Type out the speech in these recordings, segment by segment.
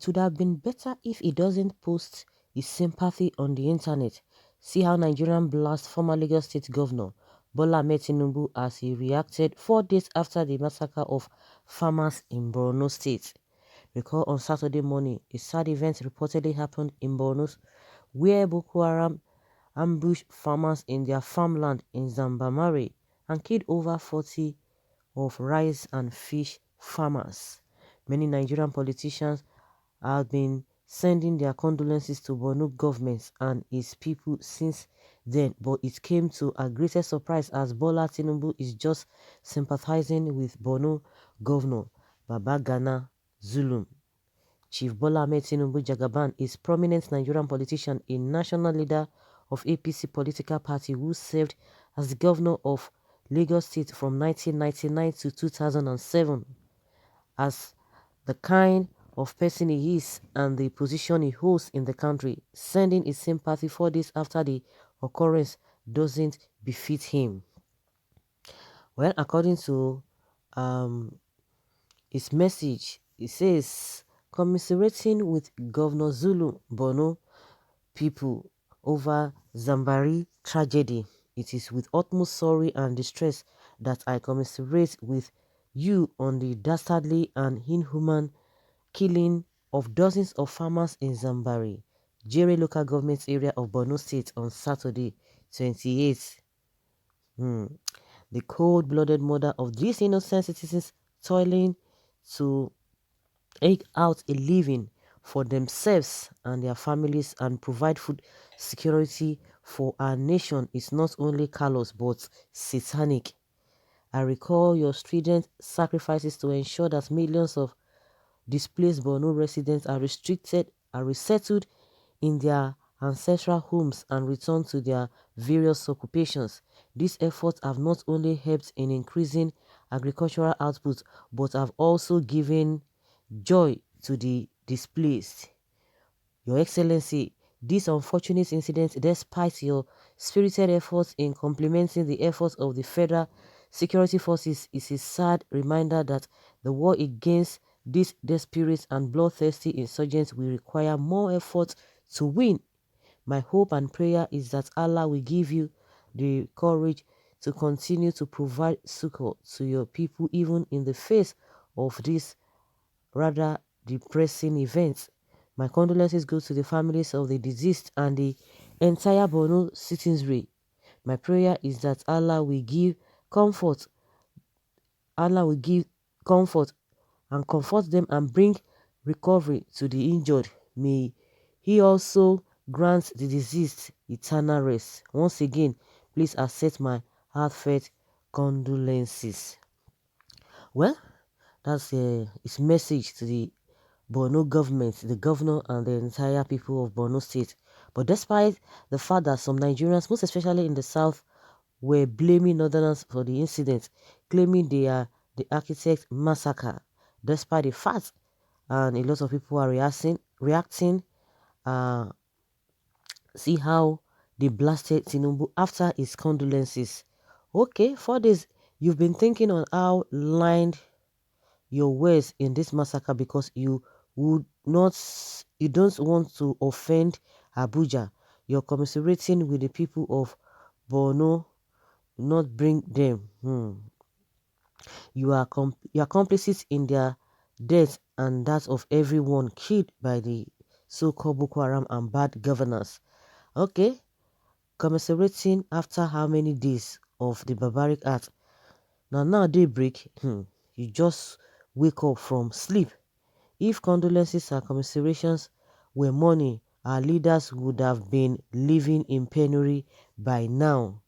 it would have been better if he doesn't post his sympathy on the internet. See how Nigerian blast former Lagos State Governor Bola Ahmed Tinubu as he reacted 4 days after the massacre of farmers in Borno State. Recall on Saturday morning, a sad event reportedly happened in Borno where Boko Haram ambushed farmers in their farmland in Zambamare and killed over 40 of rice and fish farmers. Many Nigerian politicians have been sending their condolences to Borno government and its people since then, but it came to a greater surprise as Bola Tinubu is just sympathizing with Borno Governor Babagana Zulum. Chief Bola Ahmed Tinubu Jagaban is prominent Nigerian politician, a national leader of APC political party who served as the governor of Lagos State from 1999 to 2007. As the kind of person he is and the position he holds in the country, sending his sympathy 4 days after the occurrence doesn't befit him. Well, according to his message, it says, commiserating with Governor Zulu Bono people over Zambari tragedy. It is with utmost sorrow and distress that I commiserate with you on the dastardly and inhuman killing of dozens of farmers in Zambari, Jere local government area of Borno State on Saturday, 28th. The cold-blooded murder of these innocent citizens toiling to eke out a living for themselves and their families and provide food security for our nation is not only callous but satanic. I recall your stringent sacrifices to ensure that millions of displaced Borno residents are resettled in their ancestral homes and returned to their various occupations. These efforts have not only helped in increasing agricultural output but have also given joy to the displaced. Your Excellency, this unfortunate incident, despite your spirited efforts in complementing the efforts of the federal security forces, is a sad reminder that the war against these desperate and bloodthirsty insurgents will require more effort to win. My hope and prayer is that Allah will give you the courage to continue to provide succor to your people even in the face of this rather depressing events. My condolences go to the families of the deceased and the entire Borno citizenry. My prayer is that Allah will give comfort. Allah will give comfort and comfort them and bring recovery to the injured. May He also grant the deceased eternal rest. Once again, please accept my heartfelt condolences. Well, that's his message to the Borno government, the governor, and the entire people of Borno State. But despite the fact that some Nigerians, most especially in the south, were blaming northerners for the incident, claiming they are the architect massacre, despite the fact, and a lot of people are reacting, uh, see how they blasted Tinubu after his condolences. Okay, 4 days, you've been thinking on how lined your words in this massacre because would not you don't want to offend Abuja. You're commiserating with the people of Borno, not bring them. You are complicit in their death and that of everyone killed by the so-called Boko Haram and bad governors. Okay, commiserating after how many days of the barbaric act? Now daybreak, you just wake up from sleep. If condolences and commiserations were money, our leaders would have been living in penury by now.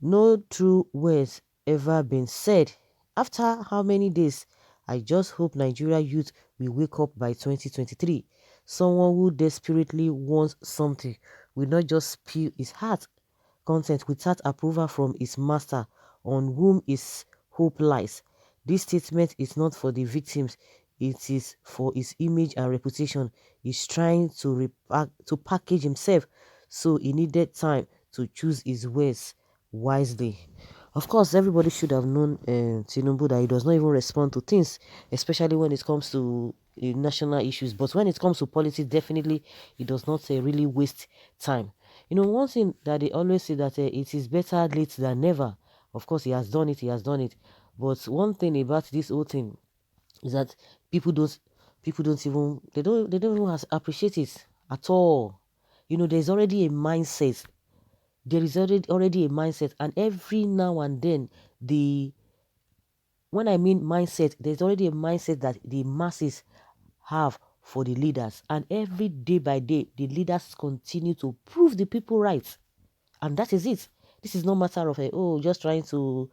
No true words ever been said. After how many days? I just hope Nigeria youth will wake up by 2023. Someone who desperately wants something will not just spill his heart content without approval from his master on whom his hope lies. This statement is not for the victims, it is for his image and reputation. He's trying to package himself, so he needed time to choose his words wisely. Of course, everybody should have known Tinubu that he does not even respond to things, especially when it comes to national issues. But when it comes to politics, definitely he does not really waste time. You know, one thing that they always say that it is better late than never. Of course, he has done it. He has done it. But one thing about this whole thing is that people don't even they don't even appreciate it at all. You know, there's already a mindset, there is already a mindset, and every now and then the when I mean mindset, there's already a mindset that the masses have for the leaders, and every day by day the leaders continue to prove the people right, and that is it. This is no matter of oh, just trying to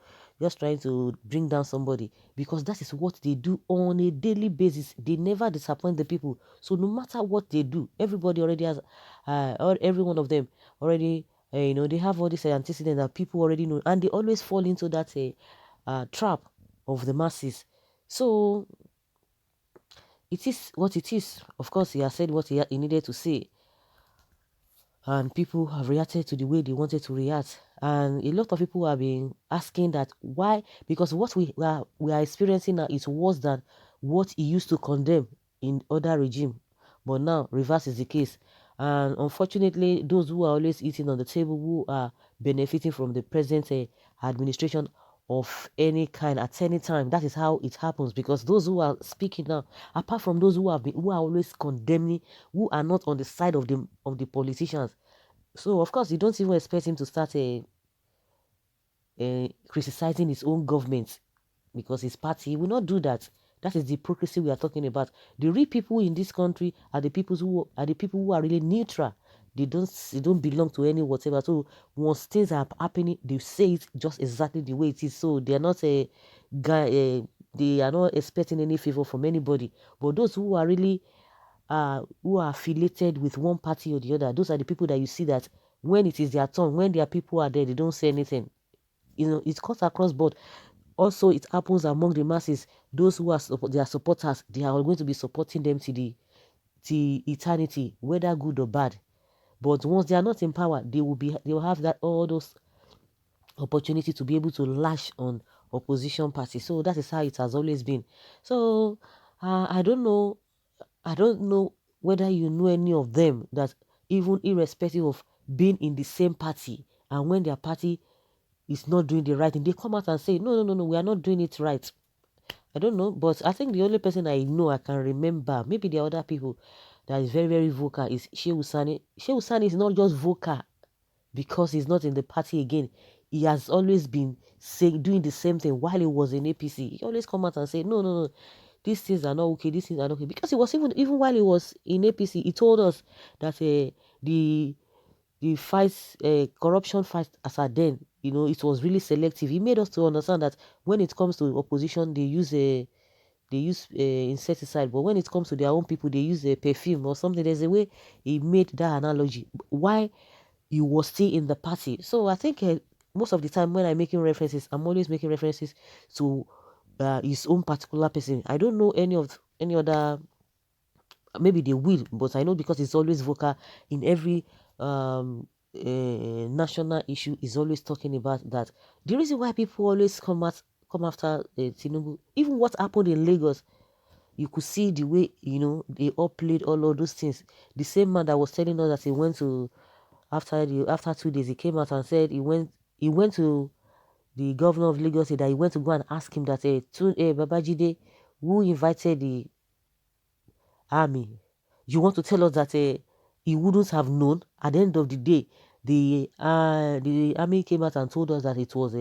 bring down somebody, because that is what they do on a daily basis. They never disappoint the people, so no matter what they do, everybody already has or every one of them already they have all this antecedent that people already know, and they always fall into that trap of the masses. So it is what it is. Of course, he has said what he needed to say, and people have reacted to the way they wanted to react. And a lot of people have been asking that why, because what we are experiencing now is worse than what he used to condemn in other regime. But now reverse is the case. And unfortunately, those who are always eating on the table, who are benefiting from the present administration of any kind at any time, that is how it happens. Because those who are speaking now, apart from those who are always condemning, who are not on the side of the politicians, so of course you don't even expect him to start criticizing his own government because his party. He will not do that. That is the hypocrisy we are talking about. The real people in this country are the people who are really neutral. They don't belong to any whatever. So once things are happening, they say it just exactly the way it is. So they are not a guy. They are not expecting any favor from anybody. But those who are affiliated with one party or the other, those are the people that you see that when it is their turn, when their people are there, they don't say anything. You know, it cuts across board. Also, it happens among the masses. Those who are their supporters, they are going to be supporting them to eternity, whether good or bad. But once they are not in power, they will have that all those opportunity to be able to lash on opposition parties. So that is how it has always been. So I don't know. I don't know whether you know any of them that, even irrespective of being in the same party, and when their party is not doing the right thing, they come out and say, no, no, no, no, we are not doing it right. I don't know, but I think the only person I know I can remember, maybe there are other people, that is very, very vocal is Shehu Sani. Shehu Sani is not just vocal because he's not in the party again. He has always been doing the same thing while he was in APC. He always come out and say, no, no, no, these things are not okay, these things are not okay. Because he was even while he was in APC, he told us that the fight, corruption fight as at then, it was really selective. He made us to understand that when it comes to opposition, they use insecticide, but when it comes to their own people, they use a perfume or something. There's a way he made that analogy. Why he was still in the party. So I think most of the time when I'm making references, I'm always making references to his own particular person. I don't know any other. Maybe they will, but I know because he's always vocal in every national issue. He's always talking about that. The reason why people always come after Tinubu, even what happened in Lagos, you could see the way they all played all of those things. The same man that was telling us that he went to after 2 days, he came out and said he went to the governor of Lagos, said that he went to go and ask him that Babajide, who invited the army, you want to tell us that he wouldn't have known? At the end of the day, the army came out and told us that it was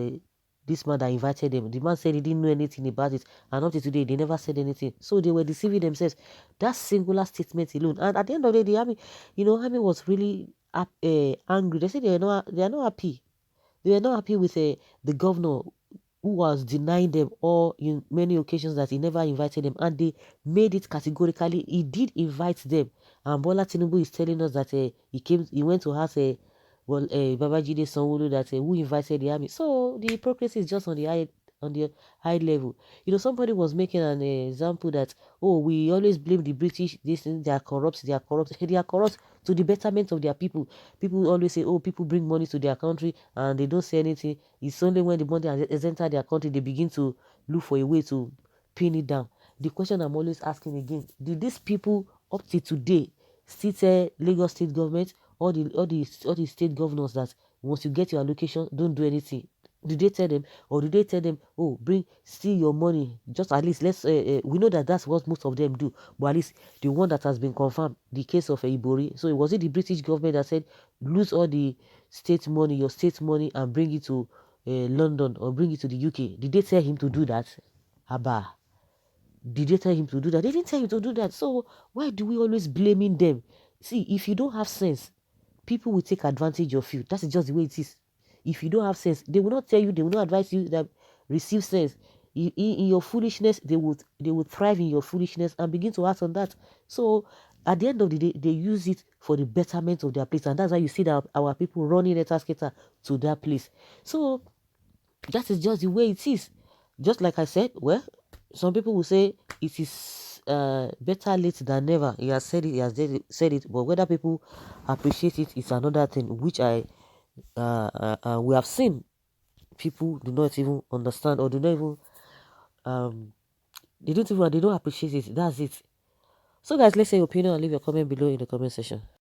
this man that invited them. The man said he didn't know anything about it, and up to today they never said anything. So they were deceiving themselves. That singular statement alone, and at the end of the day, the army, army was really angry. They said they are not happy. They were not happy with the governor, who was denying them all in many occasions that he never invited them, and they made it categorically he did invite them. And Bola Tinubu is telling us that he went to ask Babajide Sanwo-Olu that who invited the army. So the hypocrisy is just on the on the high level. Somebody was making an example that, oh, we always blame the British, this thing, they are corrupt, they are corrupt. They are corrupt to the betterment of their people. People always say, oh, people bring money to their country and they don't say anything. It's only when the money has entered their country, they begin to look for a way to pin it down. The question I'm always asking again, did these people up to today still tell Lagos state government, all the state governors, that once you get your allocation, don't do anything? Did they tell them, or did they tell them, oh, steal your money? Just at least we know that that's what most of them do, but at least the one that has been confirmed, the case of Ibori. So was it the British government that said, lose all the state money, your state money, and bring it to London or bring it to the UK? Did they tell him to do that? Abba. Did they tell him to do that? They didn't tell him to do that. So why do we always blaming them? See, if you don't have sense, people will take advantage of you. That's just the way it is. If you don't have sense, they will not tell you, they will not advise you that receive sense. In your foolishness, they will thrive in your foolishness and begin to act on that. So at the end of the day, they use it for the betterment of their place. And that's why you see that our people running a skater to that place. So that is just the way it is. Just like I said, well, some people will say it is better late than never. He has said it, said it, but whether people appreciate it is another thing, which we have seen people do not even understand, or do not even um they don't appreciate it. That's it. So guys, let's say your opinion and leave your comment below in the comment section.